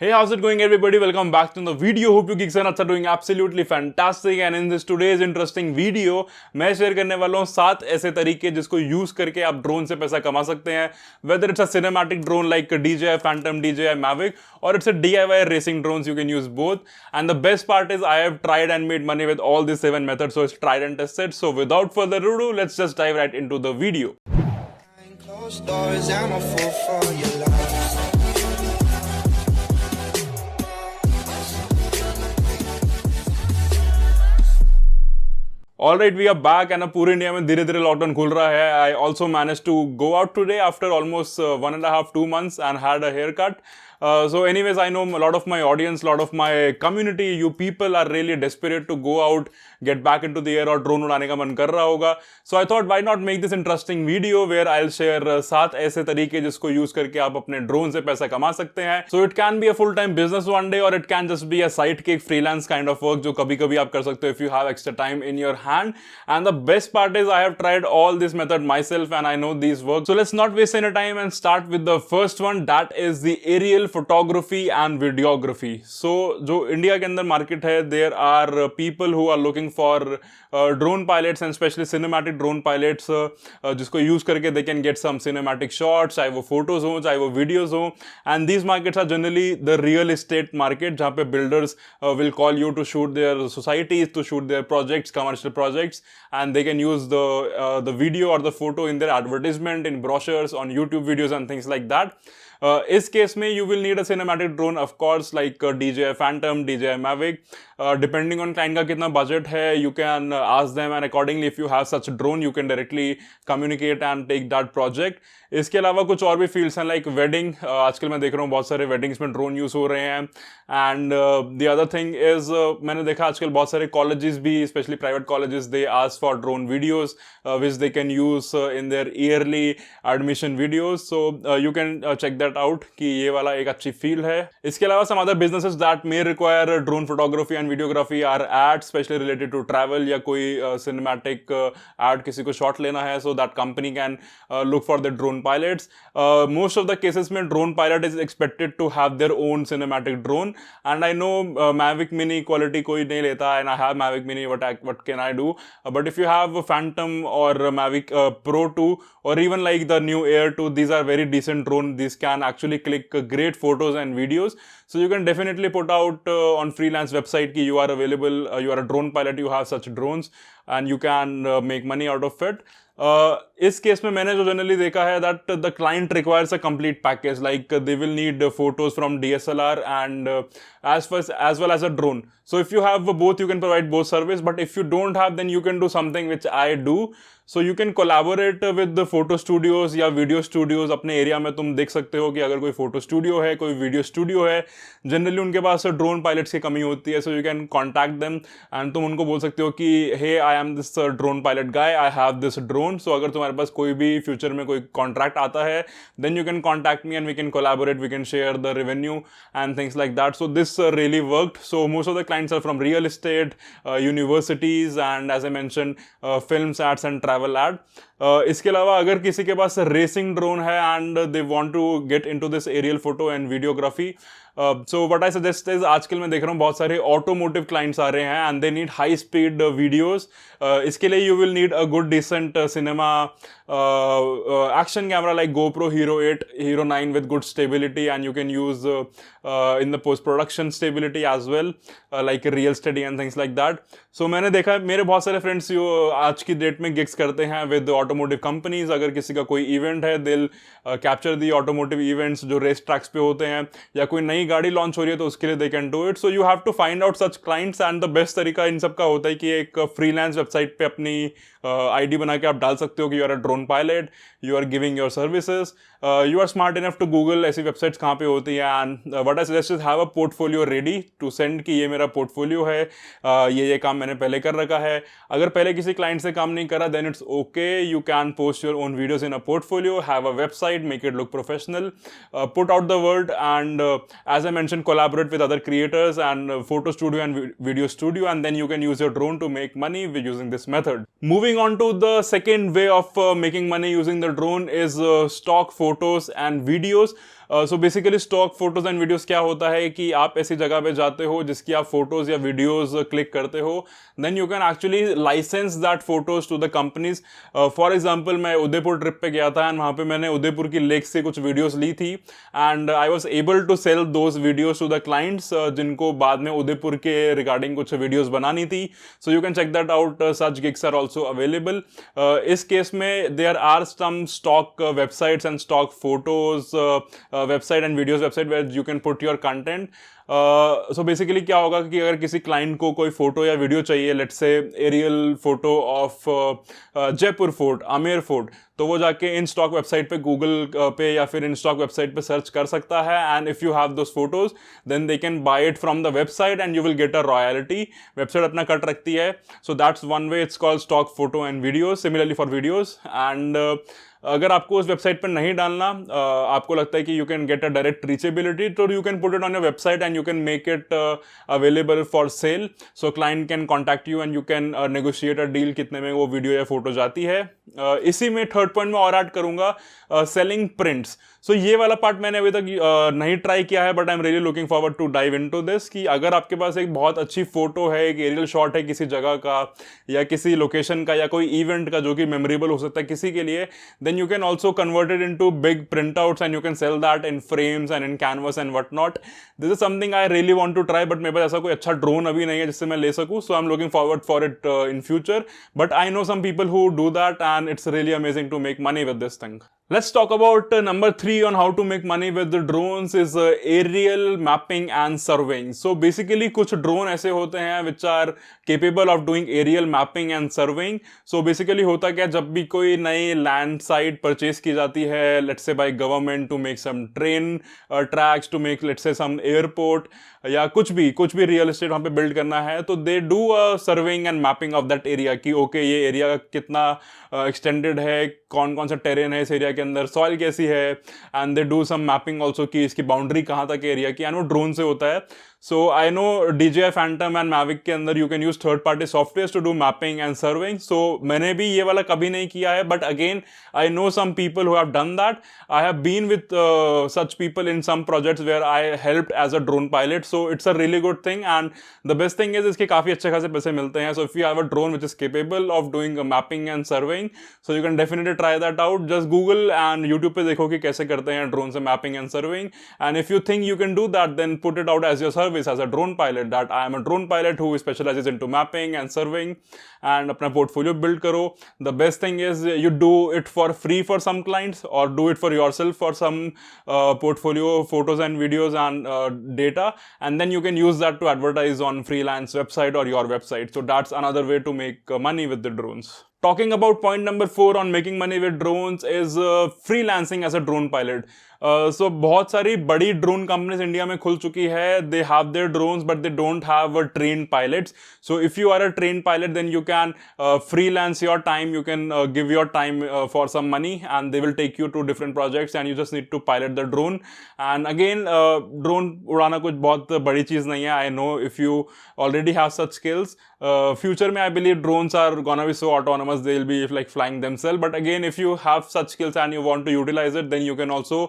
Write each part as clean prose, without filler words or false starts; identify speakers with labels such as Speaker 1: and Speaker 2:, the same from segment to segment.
Speaker 1: Hey, how's it going, everybody? Welcome back to the video. Hope you geeks and are doing absolutely fantastic. And in this today's interesting video, मैं share करने वाला हूँ 7 ऐसे तरीके जिसको use करके आप ड्रोन से पैसा कमा सकते हैं. Whether it's a cinematic drone like DJI Phantom, DJI Mavic, or it's a DIY racing drones, you can use both. And the best part is I have tried and made money with all these 7 methods, so it's tried and tested. So without further ado, let's just dive right into the video.
Speaker 2: Closed doors, I'm a fool for your love.
Speaker 1: Alright, we are back and पूरे India में धीरे धीरे lockdown खुल रहा है. I also managed to go out today after almost 1.5-2 months and had a haircut. So anyways, I know a lot of my audience, a lot of my community, you people are really desperate to go out, get back into the air और drone उड़ाने का मन कर रहा होगा. So I thought why not make this interesting video where I'll share 7 ऐसे तरीके जिसको यूज करके आप अपने ड्रोन से पैसा कमा सकते हैं. So it can be a full-time business one day or it can just be a side gig freelance kind of work जो कभी कभी आप कर सकते हो if you have extra time in your hand. And the best part is I have tried all this method myself and I know these work. So let's not waste any time and start with the first one, that is the aerial photography and videography. So जो India के अंदर market है, there are people who are looking for drone pilots and especially cinematic drone pilots जिसको use करके they can get some cinematic shots, चाहे वो photos हो चाहे वो videos हो. And these markets are generally the real estate market जहाँ पे builders will call you to shoot their societies, to shoot their projects, commercial projects, and they can use the video or the photo in their advertisement, in brochures, on YouTube videos and things like that. इस case में you will need a cinematic drone, of course, like DJI Phantom, DJI Mavic. Depending on client का कितना budget है, you can ask them and accordingly if you have such a drone, you can directly communicate and take that project. इसके अलावा कुछ और भी fields हैं like wedding. आजकल मैं देख रहा हूँ बहुत सारे वेडिंग्स में ड्रोन यूज हो रहे हैं. And the other thing is मैंने देखा आजकल बहुत सारे कॉलेजेस भी, specially private colleges, they ask for drone videos which they can use in their early admission videos. So you can check that out कि ये वाला एक अच्छी फील्ड है. इसके अलावा some other businesses that may require drone photography and videography are ad specially related to travel या कोई सिनेमैटिक एड किसी को शॉट लेना है. So that company can look for the drone pilots. Most of the cases में drone pilot is expected to have their own cinematic drone, and I know Mavic Mini quality कोई नहीं लेता, and I have Mavic Mini. What can I do? But if you have a Phantom or Mavic Pro 2 or even like the new Air 2, these are very decent drone. These can actually click great photos and videos. So you can definitely put out on freelance website कि you are available, you are a drone pilot, you have such drones, and you can make money out of it. इस case में मैंने जो generally देखा है that the client requires a complete package, like they will need photos from DSLR and as well as a drone. So if you have both, you can provide both service, but if you don't have, then you can do something which I do. So you can collaborate with the photo studios या video studios. अपने area में तुम देख सकते हो कि अगर कोई फोटो स्टूडियो है, कोई वीडियो स्टूडियो है, जनरली उनके पास ड्रोन पायलट्स की कमी होती है. So you can contact them and तुम उनको बोल सकते हो कि hey, I am this drone pilot guy, I have this drone. So अगर तुम्हारे पास कोई भी फ्यूचर में कोई कॉन्ट्रैक्ट आता है, then you can contact me and we can collaborate, we can share the revenue and things like that. So this really worked. So most of the clients are from real estate, universities, and as I mentioned, films ads and travel ad. इसके अलावा अगर किसी के पास racing drone है and they want to get into this aerial photo and videography, so what I suggest is, आजकल मैं देख रहा हूँ बहुत सारे ऑटोमोटिव क्लाइंट्स आ रहे हैं and they need high speed videos. इसके लिए you will need a good decent cinema action camera like GoPro Hero 8, Hero 9 with good stability, and you can use in the post-production stability as well, like real steady and things like that. So मैंने देखा है मेरे बहुत सारे friends जो आज की date में गिग्स करते हैं विद ऑटोमोटिव कंपनीज. अगर किसी का कोई इवेंट है, दिल कैप्चर दी ऑटोमोटिव इवेंट्स जो रेस ट्रैक्स पे होते हैं, या कोई नई गाड़ी लॉन्च हो रही है तो उसके लिए they can do it. So you have to find out such clients and the best तरीका इन सब का होता है कि एक फ्रीलांस वेबसाइट पे अपनी आईडी बना के आप डाल सकते हो कि you are a drone pilot, you are giving your services. You are smart enough to Google ऐसी वेबसाइट्स कहाँ पे होती है. And what I suggest is have a portfolio ready to send कि ये मेरा पोर्टफोलियो है, ये काम मैंने पहले कर रखा है. अगर पहले किसी क्लाइंट से काम नहीं करा, then it's okay, you can post your own videos in a portfolio, have a website, make it look professional, put out the word, and as I mentioned, collaborate with other creators and photo studio and video studio, and then you can use your drone to make money with using this method. Moving on to the second way of making money using the drone is stock photos and videos. So basically stock photos and videos क्या होता है कि आप ऐसी जगह पे जाते हो जिसकी आप फोटोज या वीडियोस क्लिक करते हो, then you can actually license that photos to the companies. For example मैं उदयपुर ट्रिप पे गया था एंड वहाँ पे मैंने उदयपुर की लेक से कुछ वीडियोस ली थी and I was able to sell those videos to the clients जिनको बाद में उदयपुर के रिगार्डिंग कुछ वीडियोस बनानी थी. So you can check that out. Such gigs are also available. इस केस में there are some stock websites and stock photos website and videos website where you can put your content. So basically क्या होगा कि अगर किसी client को कोई photo या वीडियो चाहिए, let's say aerial photo of Jaipur fort, Amer fort, तो वो जाके इन स्टॉक वेबसाइट पे गूगल पे या फिर इन स्टॉक वेबसाइट पे सर्च कर सकता है and if you have those photos then they can buy it from the website and you will get a royalty. Website अपना कट रखती है. So that's one way. It's called stock photo and videos. Similarly for videos. And अगर आपको उस website पर नहीं डालना, आपको लगता है कि you can get a direct reachability, तो you can put it on your website and you can make it available for sale. So client can contact you and you can negotiate a deal कितने में वो video या photo जाती है. इसी में third point में और ऐड करूंगा सेलिंग प्रिंट्स. सो ये वाला पार्ट मैंने अभी तक नहीं ट्राई किया है but I am really looking forward to dive into this. कि अगर आपके पास एक बहुत अच्छी फोटो है, एक एरियल शॉट है किसी जगह का या किसी लोकेशन का या कोई इवेंट का जो कि मेमोरेबल हो सकता है किसी के लिए, then you can also convert it into big printouts and you can sell that in frames and in canvas and whatnot. This is something I really want to try, but मेरे पास ऐसा कोई अच्छा ड्रोन अभी नहीं है जिससे मैं ले सकूं. So I'm looking forward for it in future. But I know some people who do that and it's really amazing to make money with this thing. Let's talk about number 3 on how to make money with the drones is aerial mapping and surveying. So basically कुछ drone ऐसे होते हैं which are capable of doing aerial mapping and surveying. So basically होता क्या, जब भी कोई नई लैंड साइट परचेज की जाती है, let's say by government to make some train tracks, to make let's say some airport या कुछ भी रियल एस्टेट वहाँ पे बिल्ड करना है, तो they do a surveying and mapping of that area कि ओके ये एरिया कितना एक्सटेंडेड है, कौन कौन सा टेरेन है इस एरिया के अंदर, सॉइल कैसी है, and they do some mapping also कि इसकी बाउंड्री कहाँ तक एरिया की, एंड वो ड्रोन से होता है. So I know DJI Phantom and Mavic के अंदर you can use third party software to do mapping and serving. So मैंने भी ये वाला कभी नहीं किया है but again I know some people who have done that. I have been with such people in some projects where I helped as a drone pilot. So it's a really good thing and the best thing is इसके काफी अच्छे खासे पैसे मिलते हैं. So if you have a drone which is capable of doing mapping and serving, so you can definitely try that out. Just Google and YouTube पे देखो कि कैसे करते हैं ड्रोन से mapping and serving, and if you think you can do that then put it out as your service as a drone pilot, that I am a drone pilot who specializes into mapping and surveying, and अपना portfolio build करो. The best thing is you do it for free for some clients or do it for yourself for some portfolio photos and videos and data, and then you can use that to advertise on freelance website or your website. So that's another way to make money with the drones. Talking about point number 4 on making money with drones is freelancing as a drone pilot. So बहुत सारी बड़ी drone companies India में खुल चुकी है. They have their drones but they don't have trained pilots. So if you are a trained pilot then you can freelance your time. You can give your time for some money and they will take you to different projects and you just need to pilot the drone. And again drone उड़ाना कुछ बहुत बड़ी चीज़ नहीं है. I know if you already have such skills, future में I believe drones are gonna be so autonomous they'll be like flying themselves. But again if you have such skills and you want to utilize it, then you can also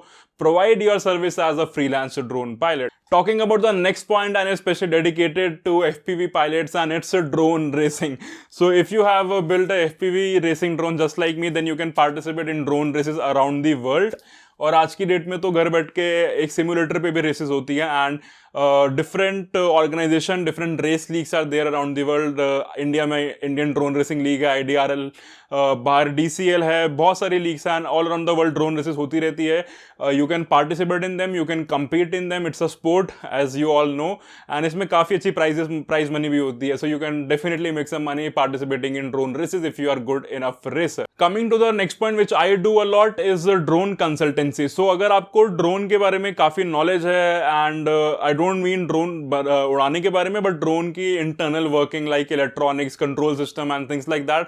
Speaker 1: provide your service as a freelance drone pilot. Talking about the next point, and especially dedicated to FPV pilots, and it's a drone racing. So if you have built a FPV racing drone just like me, then you can participate in drone races around the world. और आज की date में तो घर बैठ के एक simulator पे भी रेसेस होती है and different organisation, different race leagues are there around the world. India में इंडियन ड्रोन रेसिंग लीग है, IDRL, बाहर DCL है, बहुत सारी लीग्स हैं, all around the world drone races होती रहती है. You can participate in them, you can compete in them. It's a sport as you all know, and इसमें काफ़ी अच्छी प्राइज मनी भी होती है. So you can definitely make some money participating in drone races if you are good enough racer. Coming to the next point which I do a lot is drone consultancy. So अगर आपको drone के बारे में काफ़ी knowledge है and I don't mean drone उड़ाने के बारे में, बट ड्रोन की internal working like electronics, control system and things like that,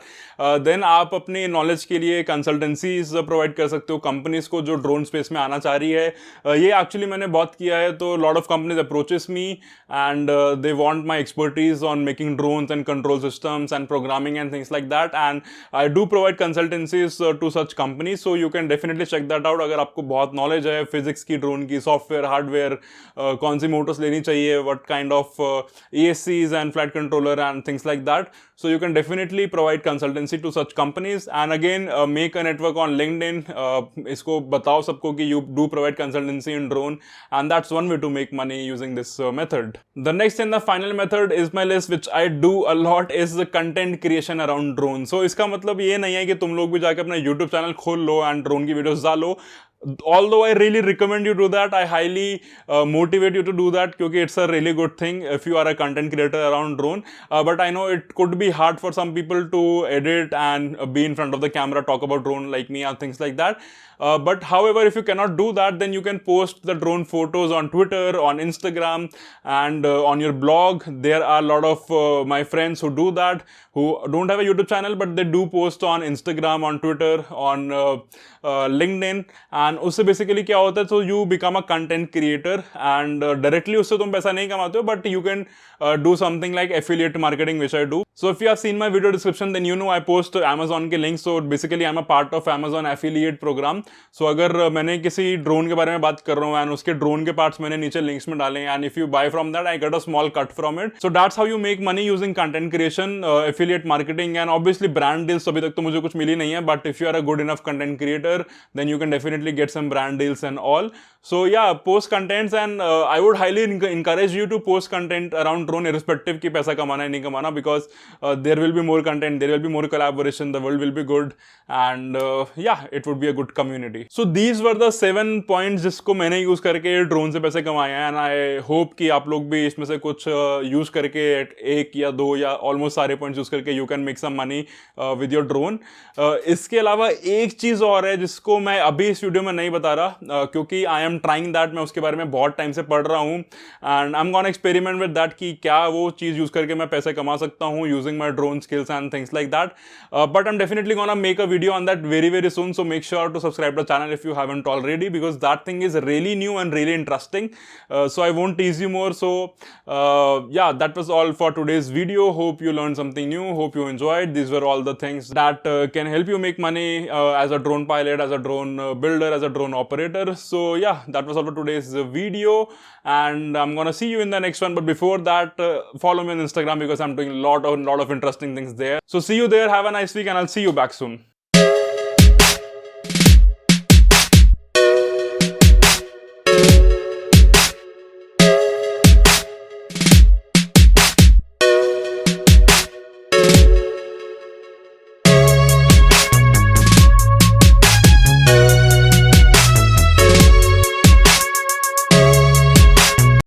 Speaker 1: then आप अपने नॉलेज के लिए कंसल्टेंसीज प्रोवाइड कर सकते हो कंपनीज को जो ड्रोन स्पेस में आना चाह रही है. ये एक्चुअली मैंने बहुत किया है. तो lot of companies approaches me and they want my expertise on making drones and control systems and programming and things like that, and I do provide consultancies to such companies. So you can definitely check that out. अगर आपको बहुत knowledge है physics की, drone की, software, hardware, कौन सी Motors लेनी चाहिए, what kind of ESCs and flight controller and things like that, so you can definitely provide consultancy to such companies. And again, make a network on LinkedIn. इसको बताओ सबको कि you do provide consultancy in drone, and that's one way to make money using this method. The next and the final method is my list, which I do a lot, is the content creation around drone. So इसका मतलब ये नहीं है कि तुम लोग भी जाकर अपना YouTube चैनल खोल लो and drone की वीडियोस डालो. Although I really recommend you do that, I highly motivate you to do that क्योंकि it's a really good thing if you are a content creator around drone. But I know it could be hard for some people to edit and be in front of the camera, talk about drone like me and things like that. But however, if you cannot do that, then you can post the drone photos on Twitter, on Instagram, and on your blog. There are a lot of my friends who do that, who don't have a YouTube channel, but they do post on Instagram, on Twitter, on LinkedIn. And उससे basically क्या होता है, so you become a content creator, and directly उससे तुम पैसा नहीं कमाते हो, but you can do something like affiliate marketing, which I do. So if you have seen my video description, then you know I post Amazon के links. So basically I'm a part of Amazon affiliate program. So अगर मैंने किसी drone के बारे में बात कर रहा हूँ and उसके ड्रोन के पार्ट्स मैंने नीचे लिंक्स में डाले, and if you buy from that, I get a small cut from it. So that's how you make money using content creation, affiliate marketing, and obviously brand deals. अभी तक तो मुझे कुछ मिली नहीं है, but if you are a good enough content creator, then you can definitely get some brand deals and all. So yeah, post contents, and I would highly encourage you to post content around drone, irrespective कि पैसा कमाना है नहीं कमाना, because there will be more content, there will be more collaboration, the world will be good, and yeah, it would be a good community. So these were the 7 points जिसको मैंने use करके drone से पैसे कमाए हैं, and I hope कि आप लोग भी इसमें से कुछ यूज करके एक या दो या ऑलमोस्ट सारे पॉइंट्स यूज करके you can make some money with your drone. इसके अलावा एक चीज और है जिसको मैं अभी इस वीडियो में नहीं बता रहा, क्योंकि आई एम ट्राइंग दैट, मैं उसके बारे में बहुत टाइम से पढ़ रहा हूँ, and I am gonna experiment with that कि क्या वो चीज यूज करके मैं पैसे कमा सकता हूँ using my drone skills and things like that. But I am definitely gonna make a video on that very soon, so make sure to subscribe to the channel if you haven't already, because that thing is really new and really interesting. So I won't tease you more. So yeah, that was all for today's video. Hope you learned something new, hope you enjoyed. These were all the things that can help you make money as a drone pilot, as a drone builder, as a drone operator. So yeah, that was all for today's video, and I'm gonna see you in the next one. But before that, follow me on Instagram, because I'm doing a lot of interesting things there. So see you there, have a nice week, and I'll see you back soon.